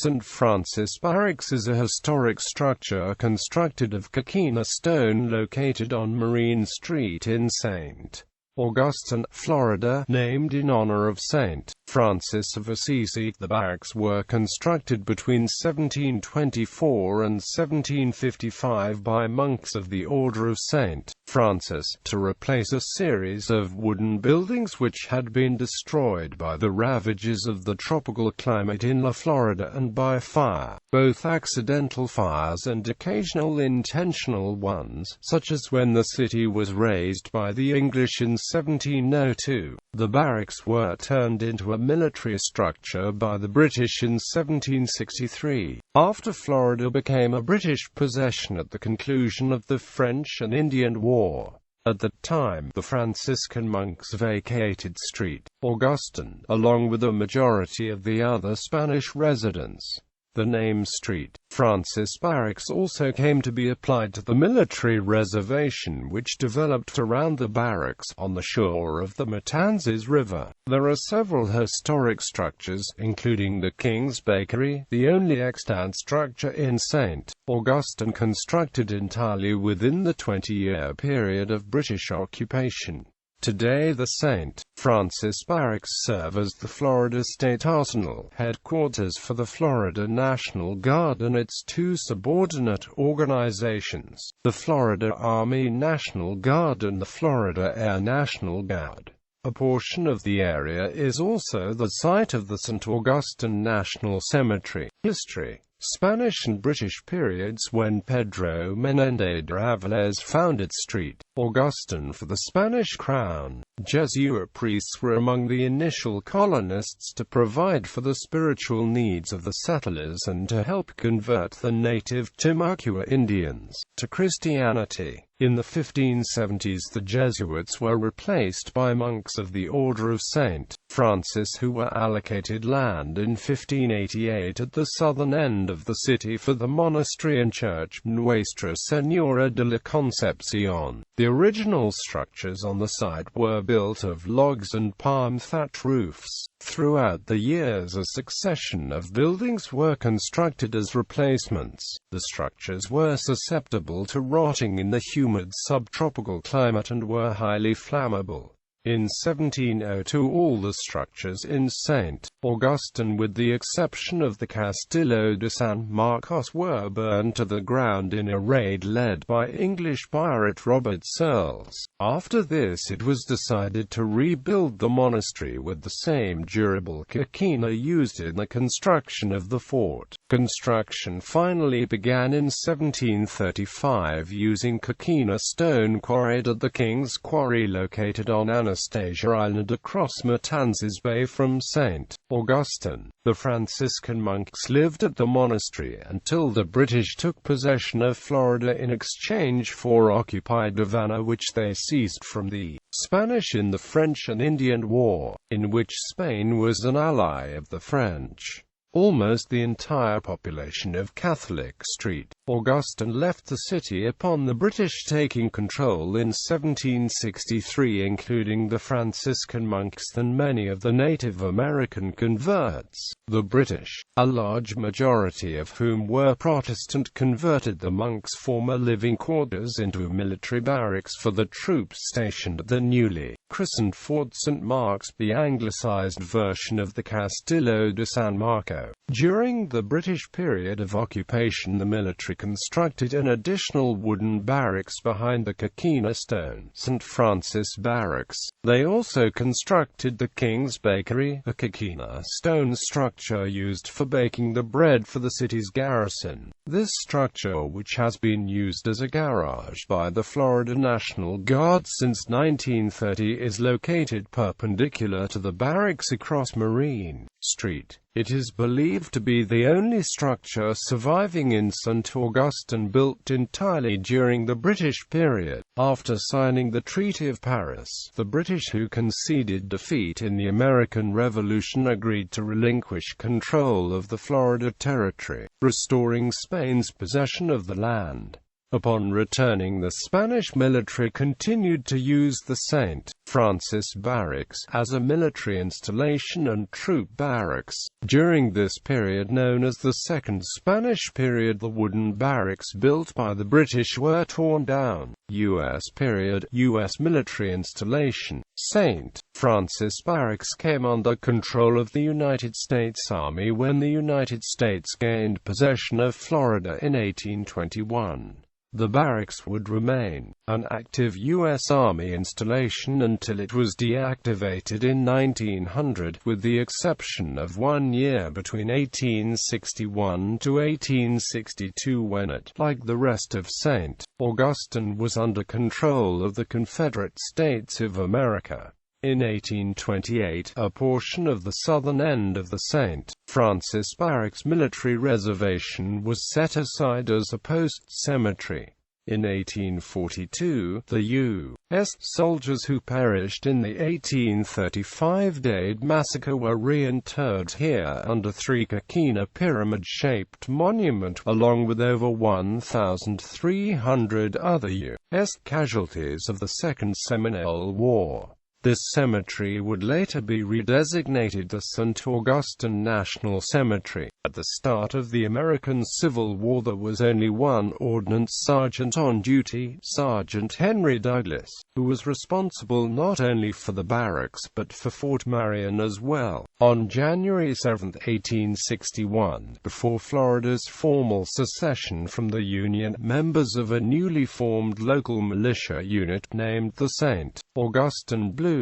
St. Francis Barracks is a historic structure constructed of coquina stone located on Marine Street in St. Augustine, Florida, named in honor of St. Francis of Assisi. The barracks were constructed between 1724 and 1755 by monks of the Order of St. Francis, to replace a series of wooden buildings which had been destroyed by the ravages of the tropical climate in Florida and by fire, both accidental fires and occasional intentional ones, such as when the city was razed by the English in 1702. The barracks were turned into a military structure by the British in 1763, after Florida became a British possession at the conclusion of the French and Indian War. At that time, the Franciscan monks vacated St. Augustine, along with a majority of the other Spanish residents. The name St. Francis Barracks also came to be applied to the military reservation which developed around the barracks, on the shore of the Matanzas River. There are several historic structures, including the King's Bakery, the only extant structure in St. Augustine constructed entirely within the 20-year period of British occupation. Today the St. Francis Barracks serve as the Florida State Arsenal, headquarters for the Florida National Guard and its two subordinate organizations, the Florida Army National Guard and the Florida Air National Guard. A portion of the area is also the site of the St. Augustine National Cemetery. History: Spanish and British periods when Pedro Menéndez de Avilés founded St. Augustine for the Spanish crown. Jesuit priests were among the initial colonists to provide for the spiritual needs of the settlers and to help convert the native Timucua Indians to Christianity. In the 1570s, the Jesuits were replaced by monks of the Order of St. Francis who were allocated land in 1588 at the southern end of the city for the monastery and church, Nuestra Señora de la Concepción. The original structures on the site were built of logs and palm thatch roofs. Throughout the years, a succession of buildings were constructed as replacements. The structures were susceptible to rotting in the humid subtropical climate and were highly flammable. In 1702 all the structures in St. Augustine, with the exception of the Castillo de San Marcos, were burned to the ground in a raid led by English pirate Robert Searles. After this it was decided to rebuild the monastery with the same durable coquina used in the construction of the fort. Construction finally began in 1735 using coquina stone quarried at the King's Quarry located on Anastasia Island across Matanzas Bay from St. Augustine. The Franciscan monks lived at the monastery until the British took possession of Florida in exchange for occupied Havana, which they seized from the Spanish in the French and Indian War, in which Spain was an ally of the French. Almost the entire population of Catholic St. Augustine left the city upon the British taking control in 1763, including the Franciscan monks and many of the Native American converts. The British, a large majority of whom were Protestant, converted the monks' former living quarters into military barracks for the troops stationed at the newly christened Fort St. Mark's, the anglicized version of the Castillo de San Marco. During the British period of occupation, the military constructed an additional wooden barracks behind the coquina stone St. Francis Barracks. They also constructed the King's Bakery, a coquina stone structure used for baking the bread for the city's garrison. This structure, which has been used as a garage by the Florida National Guard since 1930, is located perpendicular to the barracks across Marine Street. It is believed to be the only structure surviving in St. Augustine built entirely during the British period. After signing the Treaty of Paris, the British, who conceded defeat in the American Revolution, agreed to relinquish control of the Florida Territory, restoring Spain's possession of the land. Upon returning, the Spanish military continued to use the St. Francis Barracks, as a military installation and troop barracks. During this period, known as the Second Spanish period, the wooden barracks built by the British were torn down. U.S. period, U.S. military installation. St. Francis Barracks came under control of the United States Army when the United States gained possession of Florida in 1821. The barracks would remain an active U.S. Army installation until it was deactivated in 1900, with the exception of 1 year between 1861 to 1862 when it, like the rest of St. Augustine, was under control of the Confederate States of America. In 1828, a portion of the southern end of the St. Francis Barracks military reservation was set aside as a post cemetery. In 1842, the U.S. soldiers who perished in the 1835 Dade Massacre were reinterred here under 3 coquina pyramid-shaped monument, along with over 1,300 other U.S. casualties of the Second Seminole War. This cemetery would later be redesignated the St. Augustine National Cemetery. At the start of the American Civil War, there was only one ordnance sergeant on duty, Sergeant Henry Douglas, who was responsible not only for the barracks but for Fort Marion as well. On January 7, 1861, before Florida's formal secession from the Union, members of a newly formed local militia unit named the St. Augustine Blues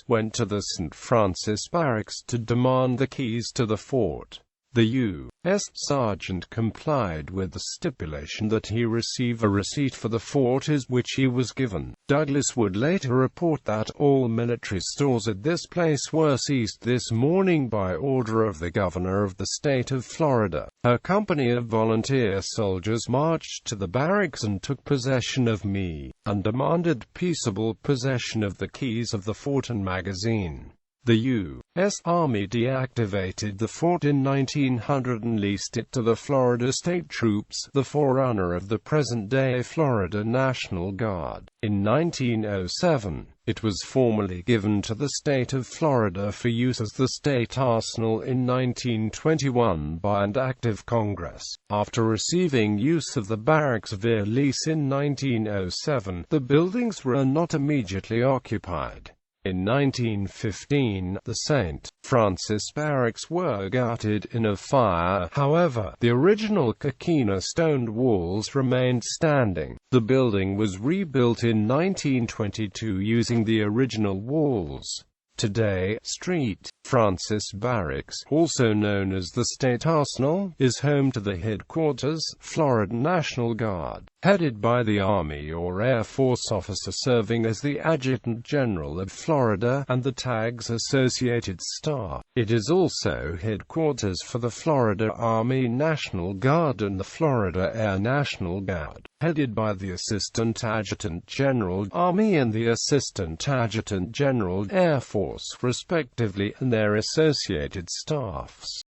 went to the St. Francis Barracks to demand the keys to the fort. The U.S. sergeant complied with the stipulation that he receive a receipt for the fort, which he was given. Douglas would later report that all military stores at this place were seized this morning by order of the governor of the state of Florida. A company of volunteer soldiers marched to the barracks and took possession of me, and demanded peaceable possession of the keys of the fort and magazine. The U.S. Army deactivated the fort in 1900 and leased it to the Florida State Troops, the forerunner of the present-day Florida National Guard. In 1907, it was formally given to the state of Florida for use as the state arsenal in 1921 by an act of Congress. After receiving use of the barracks via lease in 1907, the buildings were not immediately occupied. In 1915, the St. Francis Barracks were gutted in a fire. However, the original coquina stone walls remained standing. The building was rebuilt in 1922 using the original walls. Today, St. Francis Barracks, also known as the State Arsenal, is home to the headquarters, Florida National Guard, headed by the Army or Air Force officer serving as the Adjutant General of Florida, and the TAG's associated staff. It is also headquarters for the Florida Army National Guard and the Florida Air National Guard, headed by the Assistant Adjutant General, Army, and the Assistant Adjutant General, Air Force, respectively, and their associated staffs.